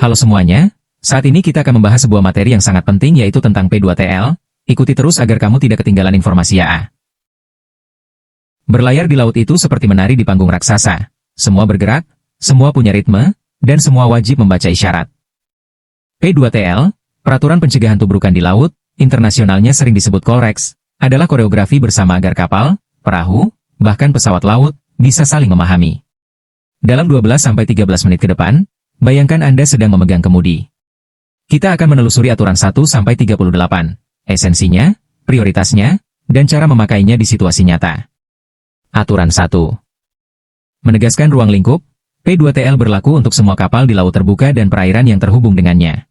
Halo semuanya, saat ini kita akan membahas sebuah materi yang sangat penting yaitu tentang P2TL. Ikuti terus agar kamu tidak ketinggalan informasi ya. Berlayar di laut itu seperti menari di panggung raksasa. Semua bergerak, semua punya ritme, dan semua wajib membaca isyarat. P2TL, Peraturan Pencegahan Tubrukan di Laut, internasionalnya sering disebut Colrex, adalah koreografi bersama agar kapal, perahu, bahkan pesawat laut, bisa saling memahami. Dalam 12-13 menit ke depan, bayangkan Anda sedang memegang kemudi. Kita akan menelusuri aturan 1-38, esensinya, prioritasnya, dan cara memakainya di situasi nyata. Aturan 1. Menegaskan ruang lingkup, P2TL berlaku untuk semua kapal di laut terbuka dan perairan yang terhubung dengannya.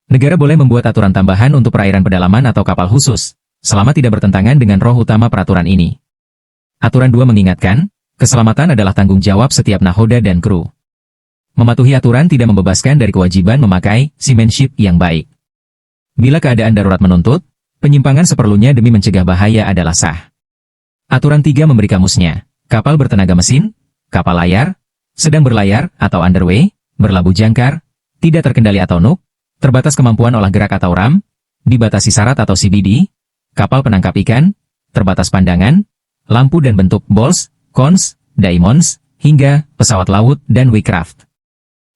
Negara boleh membuat aturan tambahan untuk perairan pedalaman atau kapal khusus, selama tidak bertentangan dengan roh utama peraturan ini. Aturan 2 mengingatkan, keselamatan adalah tanggung jawab setiap nahoda dan kru. Mematuhi aturan tidak membebaskan dari kewajiban memakai seamanship yang baik. Bila keadaan darurat menuntut, penyimpangan seperlunya demi mencegah bahaya adalah sah. Aturan 3 memberi kamusnya, kapal bertenaga mesin, kapal layar, sedang berlayar atau underway, berlabuh jangkar, tidak terkendali atau nuk, terbatas kemampuan olah gerak atau ram, dibatasi syarat atau CBD, kapal penangkap ikan, terbatas pandangan, lampu dan bentuk balls, cons, diamonds, hingga pesawat laut dan waycraft.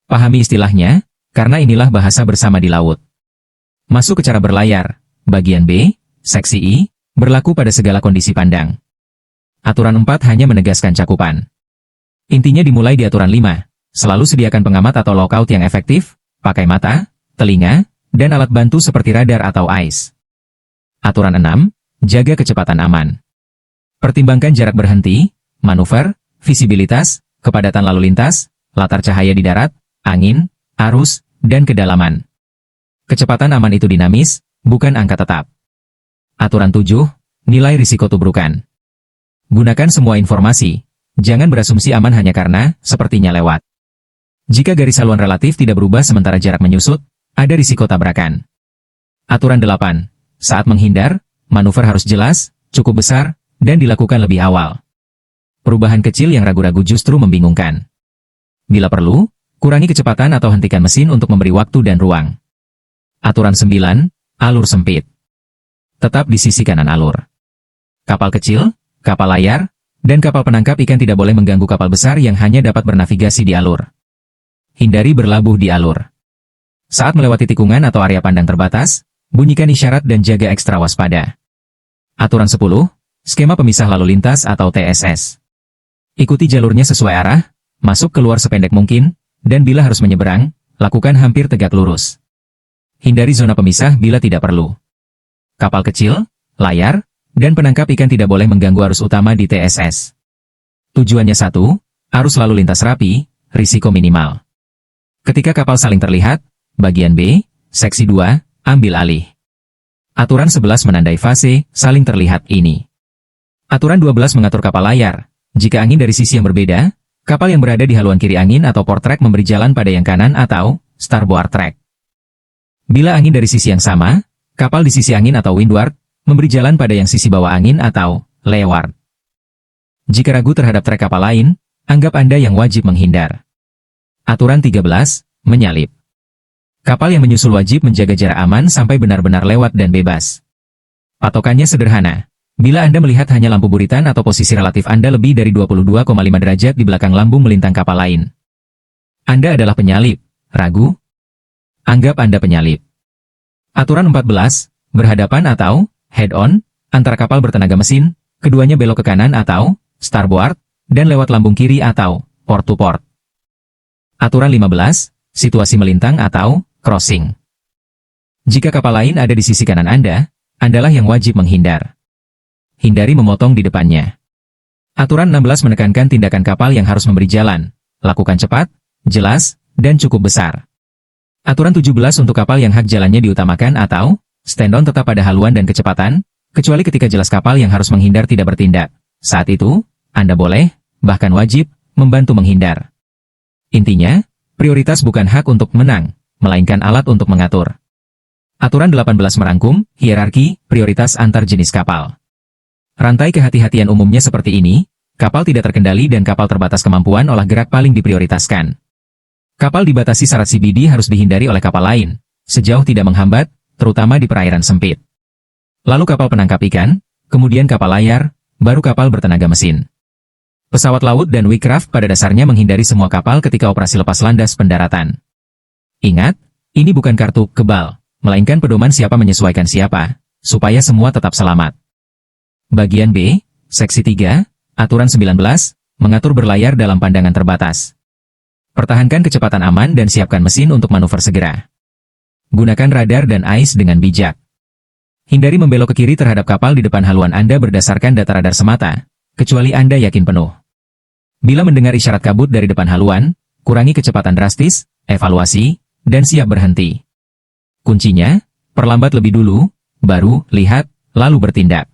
Pahami istilahnya, karena inilah bahasa bersama di laut. Masuk ke cara berlayar. Bagian B, seksi I, berlaku pada segala kondisi pandang. Aturan 4 hanya menegaskan cakupan. Intinya dimulai di aturan 5, selalu sediakan pengamat atau lookout yang efektif, pakai mata, telinga, dan alat bantu seperti radar atau ICE. Aturan 6, jaga kecepatan aman. Pertimbangkan jarak berhenti, manuver, visibilitas, kepadatan lalu lintas, latar cahaya di darat, angin, arus, dan kedalaman. Kecepatan aman itu dinamis, bukan angka tetap. Aturan 7, nilai risiko tubrukan. Gunakan semua informasi. Jangan berasumsi aman hanya karena sepertinya lewat. Jika garis haluan relatif tidak berubah sementara jarak menyusut, ada risiko tabrakan. Aturan 8, saat menghindar, manuver harus jelas, cukup besar, dan dilakukan lebih awal. Perubahan kecil yang ragu-ragu justru membingungkan. Bila perlu, kurangi kecepatan atau hentikan mesin untuk memberi waktu dan ruang. Aturan 9, alur sempit. Tetap di sisi kanan alur. Kapal kecil, kapal layar, dan kapal penangkap ikan tidak boleh mengganggu kapal besar yang hanya dapat bernavigasi di alur. Hindari berlabuh di alur. Saat melewati tikungan atau area pandang terbatas, bunyikan isyarat dan jaga ekstra waspada. Aturan 10, skema pemisah lalu lintas atau TSS. Ikuti jalurnya sesuai arah, masuk keluar sependek mungkin, dan bila harus menyeberang, lakukan hampir tegak lurus. Hindari zona pemisah bila tidak perlu. Kapal kecil, layar, dan penangkap ikan tidak boleh mengganggu arus utama di TSS. Tujuannya 1, arus lalu lintas rapi, risiko minimal. Ketika kapal saling terlihat, bagian B, seksi 2, ambil alih. Aturan 11 menandai fase, saling terlihat ini. Aturan 12 mengatur kapal layar. Jika angin dari sisi yang berbeda, kapal yang berada di haluan kiri angin atau port track memberi jalan pada yang kanan atau starboard track. Bila angin dari sisi yang sama, kapal di sisi angin atau windward memberi jalan pada yang sisi bawah angin atau leeward. Jika ragu terhadap trek kapal lain, anggap Anda yang wajib menghindar. Aturan 13, menyalip. Kapal yang menyusul wajib menjaga jarak aman sampai benar-benar lewat dan bebas. Patokannya sederhana. Bila Anda melihat hanya lampu buritan atau posisi relatif Anda lebih dari 22,5 derajat di belakang lambung melintang kapal lain, Anda adalah penyalip. Ragu? Anggap Anda penyalip. Aturan 14, berhadapan atau head-on, antara kapal bertenaga mesin, keduanya belok ke kanan atau starboard, dan lewat lambung kiri atau port to port. Aturan 15, situasi melintang atau crossing. Jika kapal lain ada di sisi kanan Anda, Andalah yang wajib menghindar. Hindari memotong di depannya. Aturan 16 menekankan tindakan kapal yang harus memberi jalan. Lakukan cepat, jelas, dan cukup besar. Aturan 17 untuk kapal yang hak jalannya diutamakan atau stand-on tetap pada haluan dan kecepatan, kecuali ketika jelas kapal yang harus menghindar tidak bertindak. Saat itu, Anda boleh, bahkan wajib, membantu menghindar. Intinya, prioritas bukan hak untuk menang, melainkan alat untuk mengatur. Aturan 18 merangkum, hierarki, prioritas antar jenis kapal. Rantai kehati-hatian umumnya seperti ini, kapal tidak terkendali dan kapal terbatas kemampuan olah gerak paling diprioritaskan. Kapal dibatasi syarat CBD harus dihindari oleh kapal lain, sejauh tidak menghambat, terutama di perairan sempit. Lalu kapal penangkap ikan, kemudian kapal layar, baru kapal bertenaga mesin. Pesawat laut dan Wheatcraft pada dasarnya menghindari semua kapal ketika operasi lepas landas pendaratan. Ingat, ini bukan kartu kebal, melainkan pedoman siapa menyesuaikan siapa, supaya semua tetap selamat. Bagian B, Seksi 3, Aturan 19, mengatur berlayar dalam pandangan terbatas. Pertahankan kecepatan aman dan siapkan mesin untuk manuver segera. Gunakan radar dan AIS dengan bijak. Hindari membelok ke kiri terhadap kapal di depan haluan Anda berdasarkan data radar semata, kecuali Anda yakin penuh. Bila mendengar isyarat kabut dari depan haluan, kurangi kecepatan drastis, evaluasi, dan siap berhenti. Kuncinya, perlambat lebih dulu, baru lihat, lalu bertindak.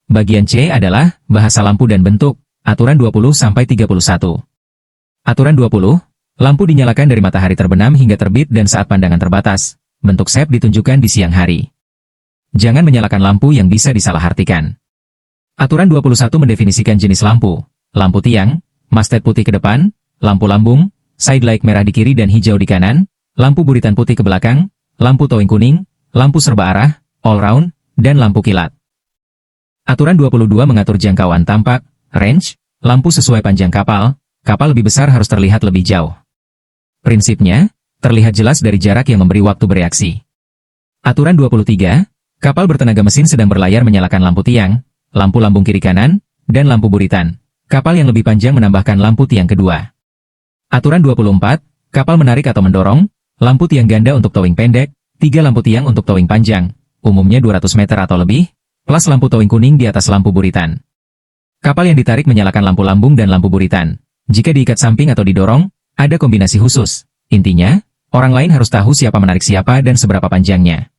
Bagian C adalah bahasa lampu dan bentuk, aturan 20-31. Aturan 20, lampu dinyalakan dari matahari terbenam hingga terbit dan saat pandangan terbatas, bentuk SEP ditunjukkan di siang hari. Jangan menyalakan lampu yang bisa disalahartikan. Aturan 21 mendefinisikan jenis lampu, lampu tiang, masthead putih ke depan, lampu lambung, side light merah di kiri dan hijau di kanan, lampu buritan putih ke belakang, lampu towing kuning, lampu serba arah, all round, dan lampu kilat. Aturan 22 mengatur jangkauan tampak, range, lampu sesuai panjang kapal, kapal lebih besar harus terlihat lebih jauh. Prinsipnya, terlihat jelas dari jarak yang memberi waktu bereaksi. Aturan 23, kapal bertenaga mesin sedang berlayar menyalakan lampu tiang, lampu lambung kiri kanan, dan lampu buritan. Kapal yang lebih panjang menambahkan lampu tiang kedua. Aturan 24, kapal menarik atau mendorong, lampu tiang ganda untuk towing pendek, 3 lampu tiang untuk towing panjang, umumnya 200 meter atau lebih, plus lampu towing kuning di atas lampu buritan. Kapal yang ditarik menyalakan lampu lambung dan lampu buritan. Jika diikat samping atau didorong, ada kombinasi khusus. Intinya, orang lain harus tahu siapa menarik siapa dan seberapa panjangnya.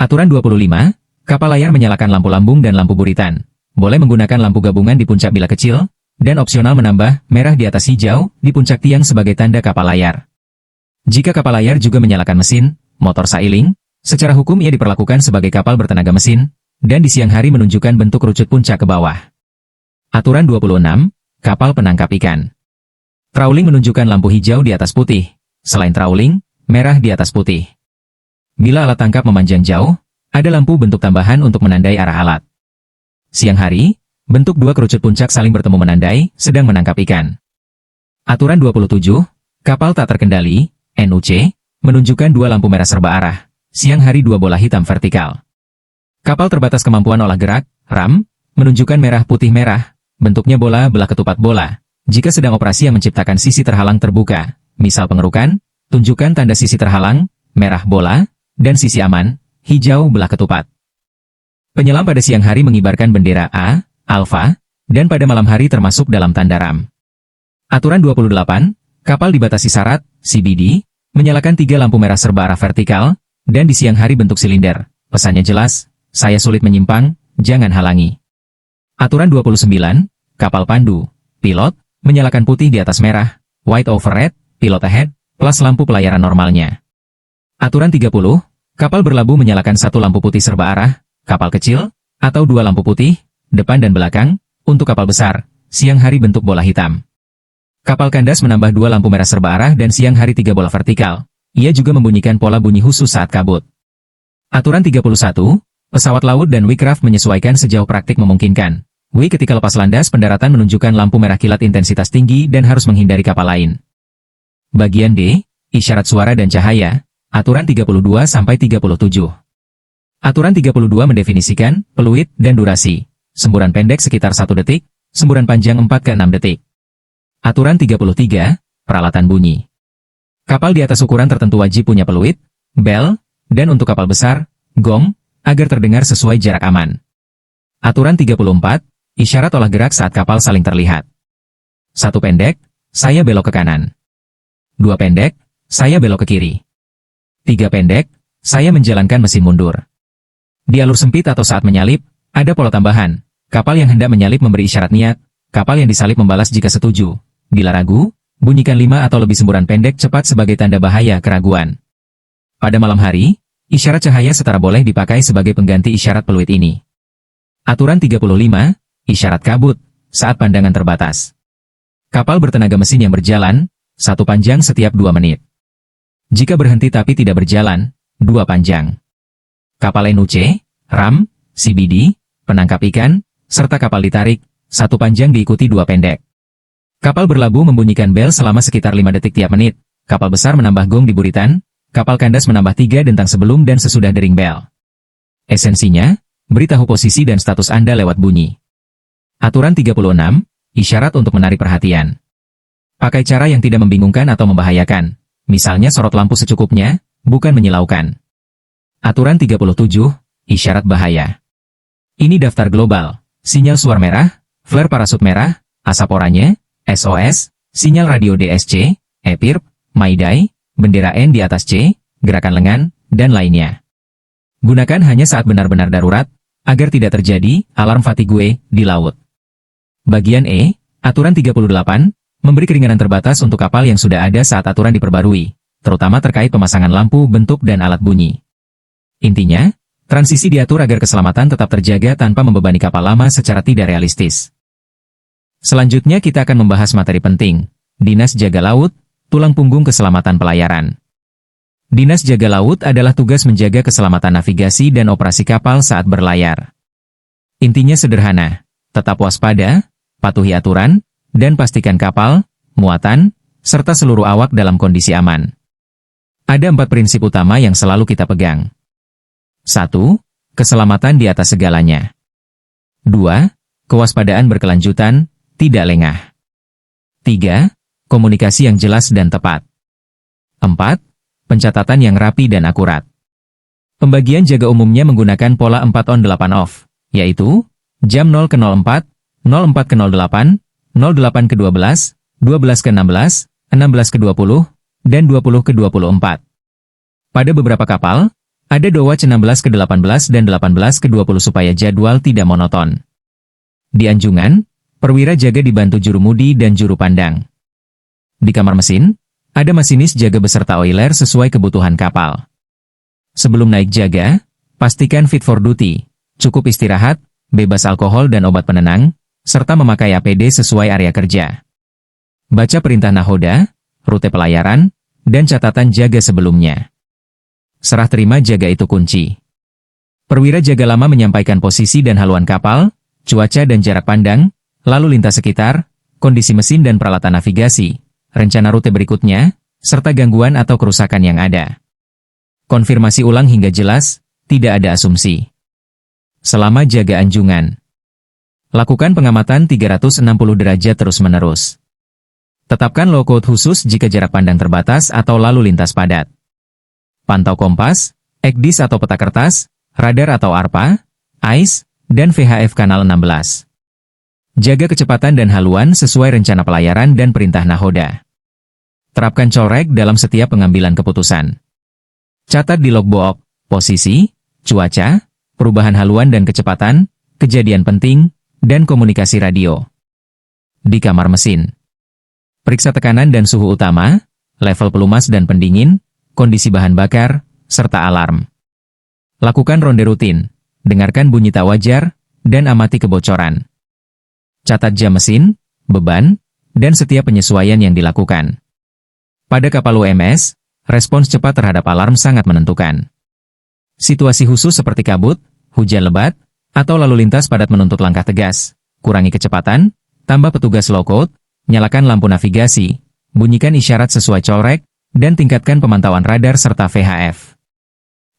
Aturan 25, kapal layar menyalakan lampu lambung dan lampu buritan. Boleh menggunakan lampu gabungan di puncak bila kecil, dan opsional menambah merah di atas hijau di puncak tiang sebagai tanda kapal layar. Jika kapal layar juga menyalakan mesin, motor sailing, secara hukum ia diperlakukan sebagai kapal bertenaga mesin, dan di siang hari menunjukkan bentuk kerucut puncak ke bawah. Aturan 26, kapal penangkap ikan. Trawling menunjukkan lampu hijau di atas putih, selain trawling, merah di atas putih. Bila alat tangkap memanjang jauh, ada lampu bentuk tambahan untuk menandai arah alat. Siang hari, bentuk dua kerucut puncak saling bertemu menandai sedang menangkap ikan. Aturan 27, kapal tak terkendali, NUC, menunjukkan dua lampu merah serba arah, siang hari dua bola hitam vertikal. Kapal terbatas kemampuan olah gerak, RAM, menunjukkan merah putih merah, bentuknya bola belah ketupat bola. Jika sedang operasi yang menciptakan sisi terhalang terbuka, misal pengerukan, tunjukkan tanda sisi terhalang, merah bola, dan sisi aman, hijau belah ketupat. Penyelam pada siang hari mengibarkan bendera A, Alpha, dan pada malam hari termasuk dalam tanda RAM. Aturan 28, kapal dibatasi syarat, CBD, menyalakan 3 lampu merah serba arah vertikal, dan di siang hari bentuk silinder. Pesannya jelas, saya sulit menyimpang, jangan halangi. Aturan 29, kapal pandu, pilot, menyalakan putih di atas merah, white over red, pilot ahead, plus lampu pelayaran normalnya. Aturan 30, kapal berlabuh menyalakan 1 lampu putih serba arah, kapal kecil, atau 2 lampu putih, depan dan belakang, untuk kapal besar, siang hari bentuk bola hitam. Kapal kandas menambah 2 lampu merah serba arah dan siang hari 3 bola vertikal. Ia juga membunyikan pola bunyi khusus saat kabut. Aturan 31, pesawat laut dan Wheatcraft menyesuaikan sejauh praktik memungkinkan. Ketika lepas landas pendaratan menunjukkan lampu merah kilat intensitas tinggi dan harus menghindari kapal lain. Bagian D, isyarat suara dan cahaya, aturan 32-37. Aturan 32 mendefinisikan peluit dan durasi. Semburan pendek sekitar 1 detik, semburan panjang 4-6 detik. Aturan 33, peralatan bunyi. Kapal di atas ukuran tertentu wajib punya peluit, bel, dan untuk kapal besar, gong, agar terdengar sesuai jarak aman. Aturan 34, isyarat olah gerak saat kapal saling terlihat. 1 pendek, saya belok ke kanan. 2 pendek, saya belok ke kiri. 3 pendek, saya menjalankan mesin mundur. Di alur sempit atau saat menyalip, ada pola tambahan. Kapal yang hendak menyalip memberi isyarat niat, kapal yang disalip membalas jika setuju. Bila ragu, bunyikan 5 atau lebih semburan pendek cepat sebagai tanda bahaya keraguan. Pada malam hari, isyarat cahaya setara boleh dipakai sebagai pengganti isyarat peluit ini. Aturan 35, isyarat kabut, saat pandangan terbatas. Kapal bertenaga mesin yang berjalan, 1 panjang setiap 2 menit. Jika berhenti tapi tidak berjalan, 2 panjang. Kapal NUC, RAM, CBD, penangkap ikan, serta kapal ditarik, 1 panjang diikuti 2 pendek. Kapal berlabuh membunyikan bel selama sekitar 5 detik tiap menit. Kapal besar menambah gong di buritan, kapal kandas menambah 3 dentang sebelum dan sesudah dering bel. Esensinya, beritahu posisi dan status Anda lewat bunyi. Aturan 36, isyarat untuk menarik perhatian. Pakai cara yang tidak membingungkan atau membahayakan. Misalnya sorot lampu secukupnya, bukan menyilaukan. Aturan 37, isyarat bahaya. Ini daftar global, sinyal suar merah, flare parasut merah, asap oranye, SOS, sinyal radio DSC, EPIRB, Mayday, bendera N di atas C, gerakan lengan, dan lainnya. Gunakan hanya saat benar-benar darurat, agar tidak terjadi alarm fatigue di laut. Bagian E, aturan 38, memberi keringanan terbatas untuk kapal yang sudah ada saat aturan diperbarui, terutama terkait pemasangan lampu, bentuk, dan alat bunyi. Intinya, transisi diatur agar keselamatan tetap terjaga tanpa membebani kapal lama secara tidak realistis. Selanjutnya kita akan membahas materi penting, Dinas Jaga Laut, tulang punggung keselamatan pelayaran. Dinas Jaga Laut adalah tugas menjaga keselamatan navigasi dan operasi kapal saat berlayar. Intinya sederhana, tetap waspada, patuhi aturan, dan pastikan kapal, muatan, serta seluruh awak dalam kondisi aman. Ada 4 prinsip utama yang selalu kita pegang. 1. Keselamatan di atas segalanya. 2. Kewaspadaan berkelanjutan, tidak lengah. 3. Komunikasi yang jelas dan tepat. 4. Pencatatan yang rapi dan akurat. Pembagian jaga umumnya menggunakan pola 4 on 8 off, yaitu jam 0 ke 04, 04 ke 08, 08 ke 12, 12 ke 16, 16 ke 20, dan 20 ke 24. Pada beberapa kapal, ada dowatch 16 ke 18 dan 18 ke 20 supaya jadwal tidak monoton. Di anjungan, perwira jaga dibantu jurumudi dan juru pandang. Di kamar mesin, ada masinis jaga beserta oiler sesuai kebutuhan kapal. Sebelum naik jaga, pastikan fit for duty, cukup istirahat, bebas alkohol dan obat penenang, serta memakai APD sesuai area kerja. Baca perintah nahoda, rute pelayaran, dan catatan jaga sebelumnya. Serah terima jaga itu kunci. Perwira jaga lama menyampaikan posisi dan haluan kapal, cuaca dan jarak pandang, lalu lintas sekitar, kondisi mesin dan peralatan navigasi, rencana rute berikutnya, serta gangguan atau kerusakan yang ada. Konfirmasi ulang hingga jelas, tidak ada asumsi. Selama jaga anjungan, lakukan pengamatan 360 derajat terus-menerus. Tetapkan low code khusus jika jarak pandang terbatas atau lalu lintas padat. Pantau kompas, ECDIS atau peta kertas, radar atau ARPA, AIS, dan VHF kanal 16. Jaga kecepatan dan haluan sesuai rencana pelayaran dan perintah nahoda. Terapkan colrek dalam setiap pengambilan keputusan. Catat di logbook, posisi, cuaca, perubahan haluan dan kecepatan, kejadian penting, dan komunikasi radio. Di kamar mesin, periksa tekanan dan suhu utama, level pelumas dan pendingin, kondisi bahan bakar, serta alarm. Lakukan ronde rutin, dengarkan bunyi tak wajar, dan amati kebocoran. Catat jam mesin, beban, dan setiap penyesuaian yang dilakukan. Pada kapal UMS, respons cepat terhadap alarm sangat menentukan. Situasi khusus seperti kabut, hujan lebat, atau lalu lintas padat menuntut langkah tegas. Kurangi kecepatan, tambah petugas low code, nyalakan lampu navigasi, bunyikan isyarat sesuai colrek, dan tingkatkan pemantauan radar serta VHF.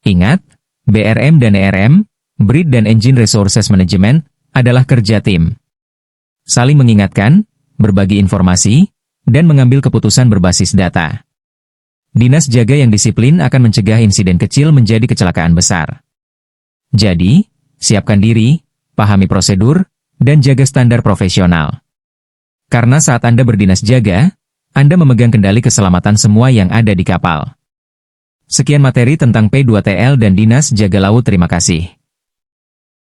Ingat, BRM dan ERM, Brid dan Engine Resources Management, adalah kerja tim. Saling mengingatkan, berbagi informasi, dan mengambil keputusan berbasis data. Dinas jaga yang disiplin akan mencegah insiden kecil menjadi kecelakaan besar. Jadi, siapkan diri, pahami prosedur, dan jaga standar profesional. Karena saat Anda berdinas jaga, Anda memegang kendali keselamatan semua yang ada di kapal. Sekian materi tentang P2TL dan Dinas Jaga Laut. Terima kasih.